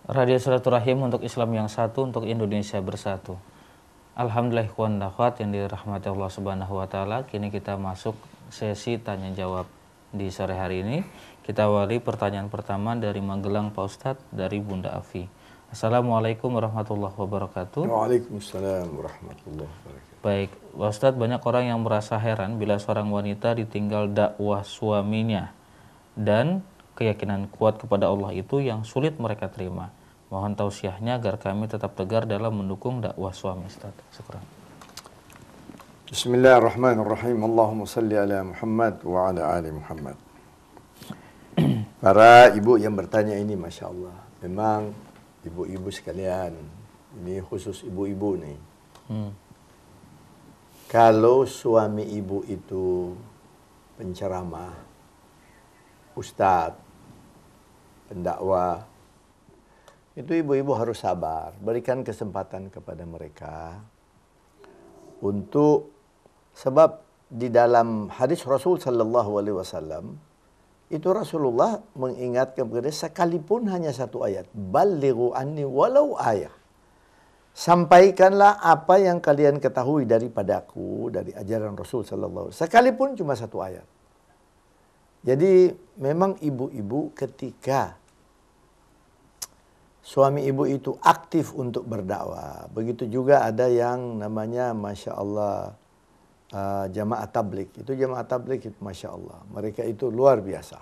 Radio Silaturahim untuk Islam yang satu, untuk Indonesia bersatu. Alhamdulillah ikhwan dan akhwat yang dirahmati Allah Subhanahu wa taala, kini kita masuk sesi tanya jawab di sore hari ini. Kita awali pertanyaan pertama dari Magelang, Pak Ustadz, dari Bunda Afi. Assalamualaikum warahmatullahi wabarakatuh. Waalaikumsalam warahmatullahi wabarakatuh. Baik, Pak Ustadz, banyak orang yang merasa heran bila seorang wanita ditinggal dakwah suaminya dan keyakinan kuat kepada Allah itu yang sulit mereka terima. Mohon tausiahnya agar kami tetap tegar dalam mendukung dakwah suami. Ustaz. Syukran. Bismillahirrahmanirrahim. Allahumma salli ala Muhammad wa ala ali Muhammad. Para ibu yang bertanya ini, Masya Allah, memang ibu-ibu sekalian, ini khusus ibu-ibu nih. Kalau suami ibu itu penceramah, ustadz, pendakwah, itu ibu-ibu harus sabar, berikan kesempatan kepada mereka untuk, sebab di dalam hadis Rasul sallallahu alaihi wasallam itu Rasulullah mengingatkan kepada sekalipun hanya satu ayat, balighu anni walau ayah. Sampaikanlah apa yang kalian ketahui daripadaku, dari ajaran Rasul sallallahu alaihi wasallam, sekalipun cuma satu ayat. Jadi memang ibu-ibu ketika suami ibu itu aktif untuk berdakwah, begitu juga ada yang namanya Masya Allah jamaah tablik. Itu jamaah tablik itu Masya Allah, mereka itu luar biasa.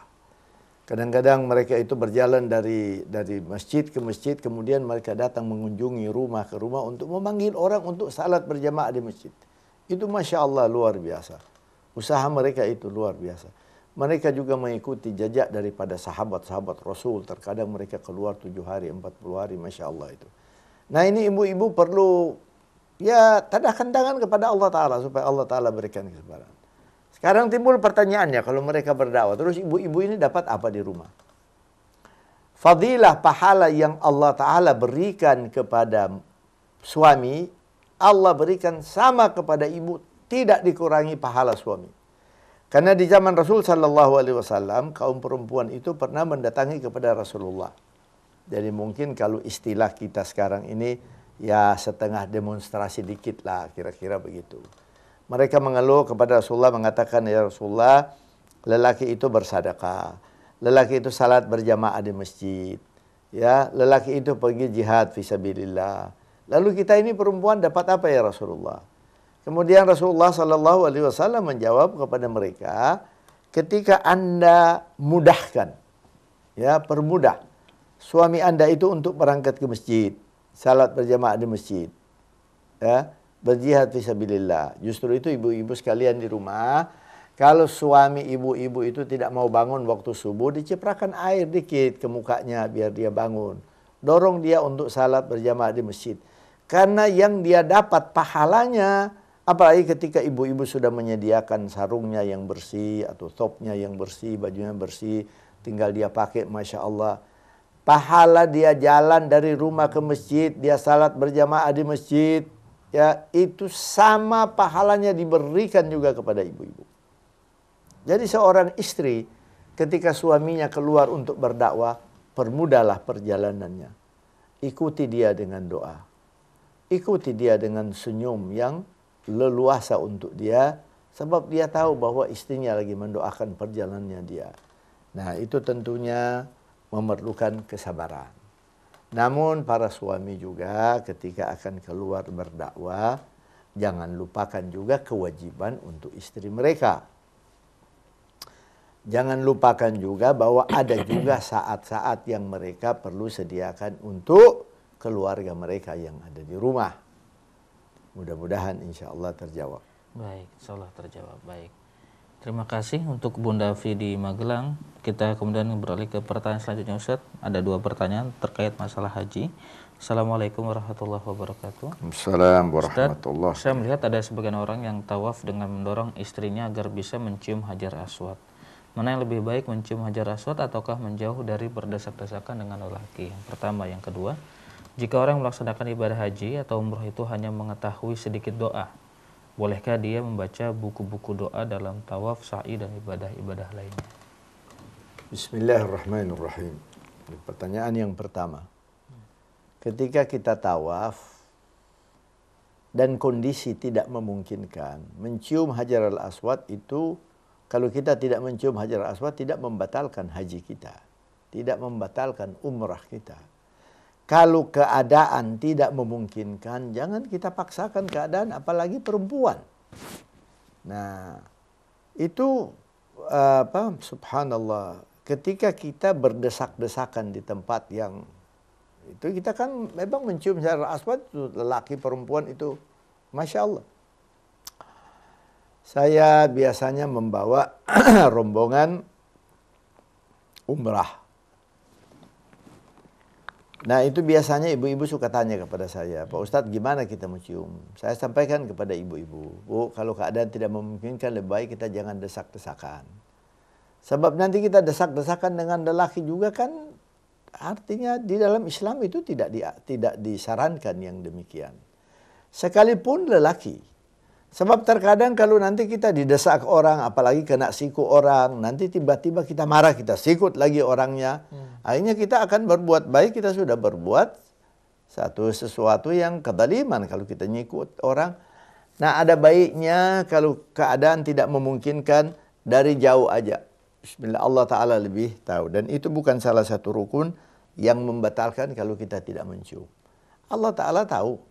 Kadang-kadang mereka itu berjalan dari masjid ke masjid, kemudian mereka datang mengunjungi rumah ke rumah untuk memanggil orang untuk salat berjamaah di masjid. Itu Masya Allah luar biasa. Usaha mereka itu luar biasa. Mereka juga mengikuti jejak daripada sahabat-sahabat Rasul. Terkadang mereka keluar 7 hari, 40 hari, Masya Allah itu. Nah ini ibu-ibu perlu ya tadahkan tangan kepada Allah Ta'ala supaya Allah Ta'ala berikan kesabaran. Sekarang timbul pertanyaannya, kalau mereka berdakwah, terus ibu-ibu ini dapat apa di rumah? Fadilah pahala yang Allah Ta'ala berikan kepada suami, Allah berikan sama kepada ibu, tidak dikurangi pahala suami. Karena di zaman Rasul sallallahu alaihi wasallam, kaum perempuan itu pernah mendatangi kepada Rasulullah. Jadi mungkin kalau istilah kita sekarang ini, ya setengah demonstrasi dikit lah, kira-kira begitu. Mereka mengeluh kepada Rasulullah, mengatakan, ya Rasulullah, lelaki itu bersedekah, lelaki itu salat berjamaah di masjid, ya, lelaki itu pergi jihad fisabilillah. Lalu kita ini perempuan dapat apa ya Rasulullah? Kemudian Rasulullah sallallahu alaihi wasallam menjawab kepada mereka, ketika Anda mudahkan, ya, permudah suami Anda itu untuk berangkat ke masjid, salat berjamaah di masjid, ya, berjihad fisabilillah. Justru itu ibu-ibu sekalian di rumah, kalau suami ibu-ibu itu tidak mau bangun waktu subuh, diciprakan air dikit ke mukanya biar dia bangun. Dorong dia untuk salat berjamaah di masjid. Karena yang dia dapat pahalanya, apalagi ketika ibu-ibu sudah menyediakan sarungnya yang bersih atau topnya yang bersih, bajunya bersih, tinggal dia pakai, Masya Allah. Pahala dia jalan dari rumah ke masjid, dia salat berjamaah di masjid, ya, itu sama pahalanya diberikan juga kepada ibu-ibu. Jadi seorang istri ketika suaminya keluar untuk berdakwah, permudahlah perjalanannya. Ikuti dia dengan doa. Ikuti dia dengan senyum yang leluasa untuk dia, sebab dia tahu bahwa istrinya lagi mendoakan perjalanannya dia. Nah, itu tentunya memerlukan kesabaran. Namun para suami juga ketika akan keluar berdakwah, jangan lupakan juga kewajiban untuk istri mereka. Jangan lupakan juga bahwa ada juga saat-saat yang mereka perlu sediakan untuk keluarga mereka yang ada di rumah. Mudah-mudahan insya Allah terjawab. Baik, insya Allah terjawab. Baik. Terima kasih untuk Bunda Afi di Magelang. Kita kemudian beralih ke pertanyaan selanjutnya, Ustaz. Ada 2 pertanyaan terkait masalah haji. Assalamualaikum warahmatullahi wabarakatuh. Assalamualaikum warahmatullahi wabarakatuh. Saya melihat ada sebagian orang yang tawaf dengan mendorong istrinya agar bisa mencium Hajar Aswad. Mana yang lebih baik, mencium Hajar Aswad ataukah menjauh dari berdesak-desakan dengan lelaki? Yang pertama. Yang kedua, jika orang melaksanakan ibadah haji atau umroh itu hanya mengetahui sedikit doa, bolehkah dia membaca buku-buku doa dalam tawaf, sa'i, dan ibadah-ibadah lainnya? Bismillahirrahmanirrahim. Pertanyaan yang pertama. ketika kita tawaf dan kondisi tidak memungkinkan, mencium Hajar al-Aswad itu, kalau kita tidak mencium Hajar al-Aswad tidak membatalkan haji kita, tidak membatalkan umrah kita. Kalau keadaan tidak memungkinkan, jangan kita paksakan keadaan, apalagi perempuan. Nah, itu subhanallah, ketika kita berdesak-desakan di tempat yang itu, kita kan memang mencium Hajar al-Aswad, lelaki perempuan itu, Masya Allah. Saya biasanya membawa rombongan umrah. Nah, itu biasanya ibu-ibu suka tanya kepada saya, Pak Ustadz gimana kita mencium? Saya sampaikan kepada ibu-ibu, Bu, kalau keadaan tidak memungkinkan lebih baik kita jangan desak-desakan. Sebab nanti kita desak-desakan dengan lelaki juga kan, artinya di dalam Islam itu tidak disarankan yang demikian. Sekalipun lelaki. Sebab terkadang kalau nanti kita didesak orang, apalagi kena siku orang, nanti tiba-tiba kita marah, kita sikut lagi orangnya. Akhirnya kita akan berbuat baik, kita sudah berbuat sesuatu yang kezaliman kalau kita nyikut orang. Nah, ada baiknya kalau keadaan tidak memungkinkan, dari jauh aja. Bismillah, Allah Ta'ala lebih tahu. Dan itu bukan salah satu rukun yang membatalkan kalau kita tidak mencium. Allah Ta'ala tahu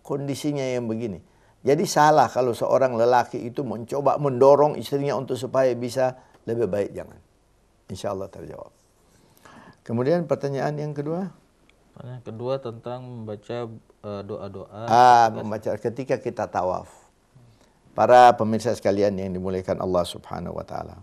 kondisinya yang begini. Jadi salah kalau seorang lelaki itu mencoba mendorong istrinya untuk supaya bisa, lebih baik jangan. Insya Allah terjawab. Kemudian pertanyaan yang kedua. Pertanyaan kedua tentang membaca doa-doa. Membaca ketika kita tawaf. Para pemirsa sekalian yang dimuliakan Allah Subhanahu wa Ta'ala.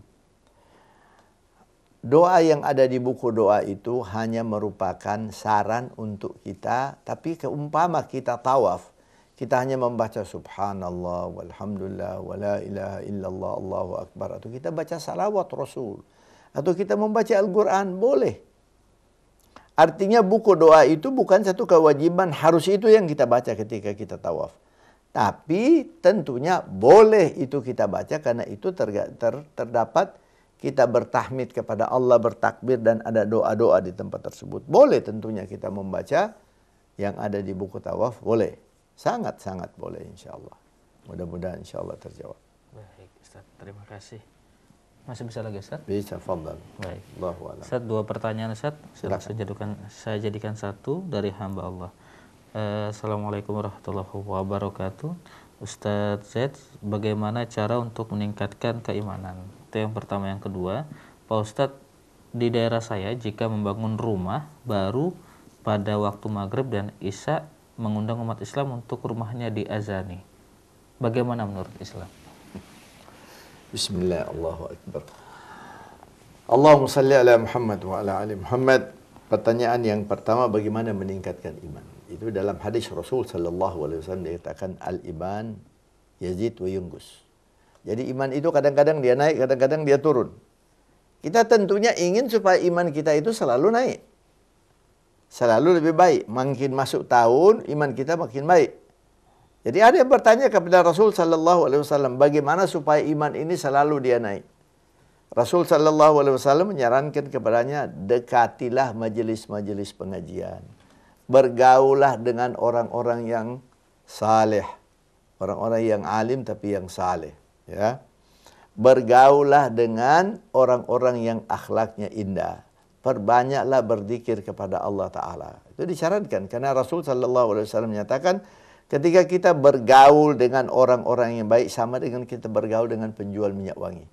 Doa yang ada di buku doa itu hanya merupakan saran untuk kita, tapi keumpama kita tawaf, kita hanya membaca subhanallah walhamdulillah wala ilaha illallah Allahu akbar, atau kita baca salawat Rasul, atau kita membaca Al-Quran, boleh. Artinya buku doa itu bukan satu kewajiban harus itu yang kita baca ketika kita tawaf. Tapi tentunya boleh itu kita baca, karena itu terdapat kita bertahmid kepada Allah, bertakbir, dan ada doa-doa di tempat tersebut. Boleh tentunya kita membaca yang ada di buku tawaf, boleh. Sangat-sangat boleh insya Allah. Mudah-mudahan insya Allah terjawab. Baik Ustaz, terima kasih. Masih bisa lagi Ustaz? Bisa, fadhal. Baik. Allahu a'lam. Ustaz, dua pertanyaan Ustaz. Saya jadikan satu dari hamba Allah. Assalamualaikum warahmatullahi wabarakatuh. Ustaz Z, bagaimana cara untuk meningkatkan keimanan? Itu yang pertama. Yang kedua, Pak Ustadz, di daerah saya jika membangun rumah baru pada waktu maghrib dan isya mengundang umat Islam untuk rumahnya diazani. Bagaimana menurut Islam? Bismillah, Allahu Akbar. Allahumma salli ala Muhammad wa ala ali Muhammad. Pertanyaan yang pertama, bagaimana meningkatkan iman? Itu dalam hadis Rasul sallallahu alaihi wasallam dikatakan al-iman yazid wa yungus. Jadi iman itu kadang-kadang dia naik, kadang-kadang dia turun. Kita tentunya ingin supaya iman kita itu selalu naik. Selalu lebih baik. Makin masuk tahun, iman kita makin baik. Jadi ada yang bertanya kepada Rasul sallallahu alaihi wasallam, bagaimana supaya iman ini selalu dia naik? Rasul sallallahu alaihi wasallam menyarankan kepadanya, dekatilah majelis-majelis pengajian. Bergaulah dengan orang-orang yang saleh. Orang-orang yang alim tapi yang saleh, ya. Bergaulah dengan orang-orang yang akhlaknya indah. Perbanyaklah berzikir kepada Allah Ta'ala. Itu disyaratkan. Karena Rasul SAW menyatakan, ketika kita bergaul dengan orang-orang yang baik, sama dengan kita bergaul dengan penjual minyak wangi.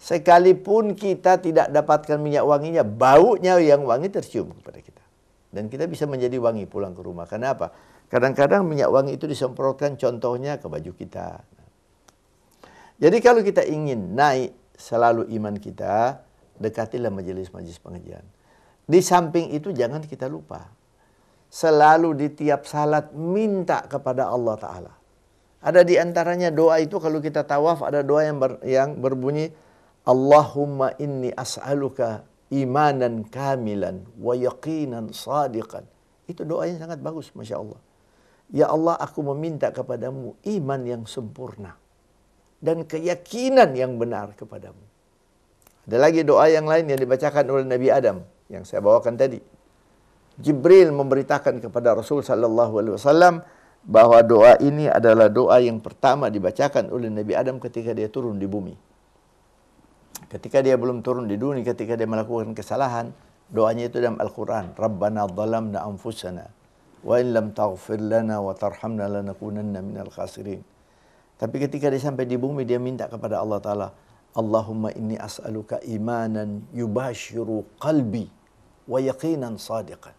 Sekalipun kita tidak dapatkan minyak wanginya, baunya yang wangi tercium kepada kita. Dan kita bisa menjadi wangi pulang ke rumah. Kenapa? Kadang-kadang minyak wangi itu disemprotkan contohnya ke baju kita. Jadi kalau kita ingin naik selalu iman kita, dekatilah majelis-majelis pengajian. Di samping itu jangan kita lupa, selalu di tiap salat minta kepada Allah Ta'ala. Ada di antaranya doa itu kalau kita tawaf, ada doa yang berbunyi, Allahumma inni as'aluka imanan kamilan wa yaqinan sadiqan. Itu doa yang sangat bagus, Masya Allah. Ya Allah, aku meminta kepadamu iman yang sempurna dan keyakinan yang benar kepadamu. Ada lagi doa yang lain yang dibacakan oleh Nabi Adam yang saya bawakan tadi. Jibril memberitakan kepada Rasul sallallahu alaihi wasallam bahwa doa ini adalah doa yang pertama dibacakan oleh Nabi Adam ketika dia turun di bumi. Ketika dia belum turun di dunia, ketika dia melakukan kesalahan, doanya itu dalam Al-Quran. Rabbana dhalamna anfusana, wa in lam taghfir lana wa tarhamna lanakunanna minal khasirin. Tapi ketika dia sampai di bumi, dia minta kepada Allah Ta'ala, Allahumma inni as'aluka imanan yubashiru qalbi wa yaqinan sadiqan.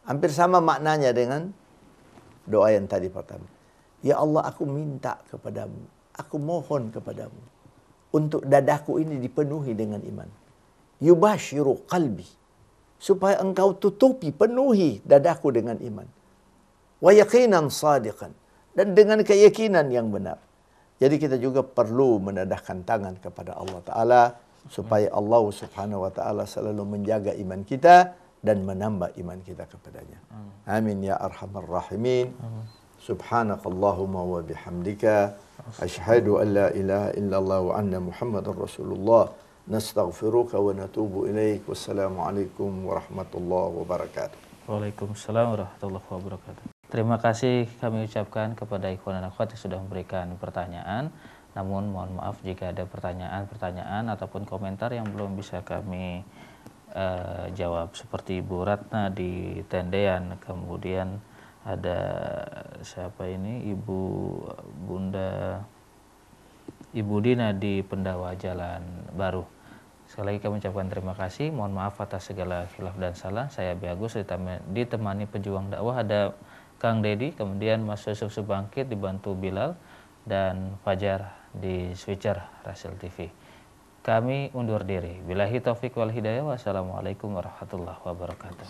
Hampir sama maknanya dengan doa yang tadi pertama. Ya Allah, aku minta kepadamu, aku mohon kepadamu, untuk dadaku ini dipenuhi dengan iman. Yubashiru qalbi. Supaya engkau tutupi, penuhi dadaku dengan iman. Wa yaqinan sadiqan. Dan dengan keyakinan yang benar. Jadi kita juga perlu menadahkan tangan kepada Allah Ta'ala. Supaya Allah Subhanahu Wa Ta'ala selalu menjaga iman kita dan menambah iman kita kepadanya. Amin ya arhamar rahimin. Subhanakallahumma wa bihamdika. Ashhadu an la ilaha illallah wa anna Muhammadar Rasulullah. Nastaghfiruka wa natubu ilaik. Wassalamualaikum warahmatullahi wabarakatuh. Waalaikumsalam warahmatullahi wabarakatuh. Terima kasih kami ucapkan kepada ikhwan dan akhwat yang sudah memberikan pertanyaan. Namun mohon maaf jika ada pertanyaan ataupun komentar yang belum bisa kami jawab, seperti Ibu Ratna di Tendean, kemudian ada siapa ini, Ibu Dina di Pendawa Jalan Baru. Sekali lagi kami ucapkan terima kasih, mohon maaf atas segala khilaf dan salah. Saya Abi Agus ditemani pejuang dakwah, ada Kang Dedi, kemudian Mas Yusuf Subangkit dibantu Bilal, dan Fajar di Switcher Rasil TV. Kami undur diri. Billahi taufik wal hidayah. Wassalamualaikum warahmatullahi wabarakatuh.